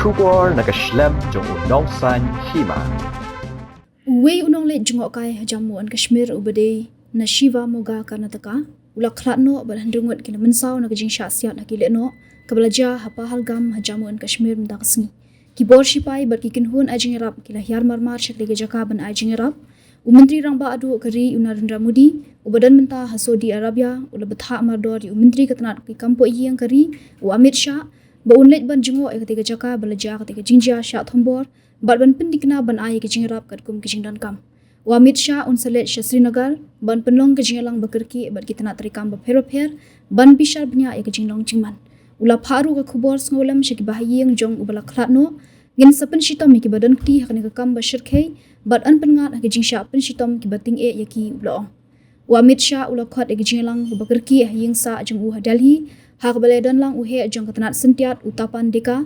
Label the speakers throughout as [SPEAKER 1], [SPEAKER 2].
[SPEAKER 1] kubor nakaslem jong unong san hima.
[SPEAKER 2] Uwe unong le jungok kai Jammu and Kashmir ubade na Shiva Moga Karnataka ulakratno balhandungot kina mensaw na gajing syasiat na kileno kabalaja hapa halgam Jammu and Kashmir mdakasni kibor shipai berkikin hun ajing rap kila hiar marmar syakli gajaka ban ajing rap Menteri Rangba Adu Kari Narendra Modi ubadan mentah Saudi Arabia ula betha mardor di Menteri Ketanat ki kampo yang kari Amit Shah ba unlet ban jungok ketiga jaka balaja ketiga jingjia sya thombor ban pendikna ban ai ke jingrap kat kum ke jingdan kam Amit Shah unsalet Srinagar ban penlong ke jinglang bakerki bat kitana trikam ba pher ban bishar bnya ke jinglong jingman ula pharu ka khubor sngolem shiki bahayeng jong ubala khlatno ngin sapen shitom ki badan kti hakne ka kam ba shirkhei bat an pengat ke jingsha pen shitom ki bating yaki ublaong Amit Shah ula khat ke jinglang bakerki hayeng sa jong u Delhi hak baledan lang uhe jong ketanat sentiat utapan deka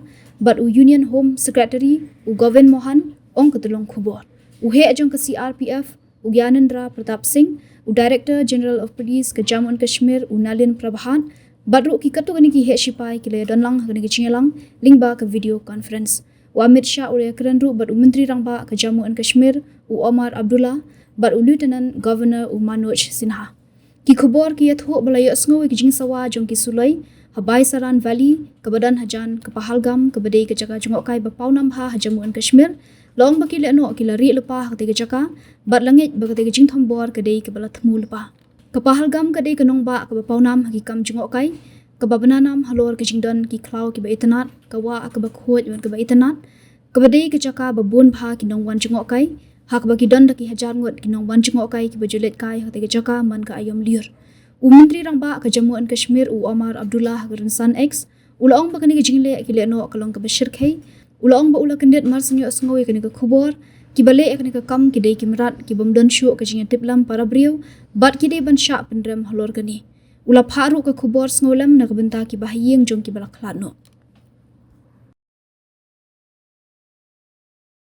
[SPEAKER 2] bat u Union Home Secretary u Govind Mohan ong ketulong khubor uhe jong ke CRPF u Gyanendra Pratap Singh u Director General of Police ke Jammu and Kashmir u Nalin Prabhan badru ki katu gani ki he shipai ki le dan lang gani ki chingelang lingba ke video conference Amit Shah u rekrenru bat u Menteri Rangba ke Jammu and Kashmir u Omar Abdullah bat u Lieutenant Governor u Manoj Sinha ki khubor ki yathu balaya sngowi ki jingsawa jong ki sulai Habai Saran Valley kebadan hajan ke Pahalgam ke badai ke jaga jungok kai bapaunam ha Jammu and Kashmir long baki le no ki lari lepa ke jaga bat langit ba ke jing thombor ke dei ke bala thmu lepa ke Pahalgam ke dei ke nong ba ke bapaunam ki kam jungok kai ke babananam halor ke jingdan ki klau ki ba itanat ke wa ke ba khoj ke ba itanat ke badai ke jaga babun bha ki nong wan jungok kai hak baki don ki hajar ngot ki nong wan jungok kai ki bajulet kai ke jaga man ka ayom liur Menteri Rangba ke Jammu and Kashmir u Omar Abdullah Gerinsan X ulaong ba kani ke jingle ki le no kalong ke bashir khai ulaong ba ula kandet mar snyo sngowi kani ke khubor ki bale kani ke kam ki dei ki mrat ki bomdon shu ke jinge tiplam para briu bat ki dei ban sha pendrem halor kani ula pharu ke khubor sngolam na benta ki bahiyeng jong ki balak khlat no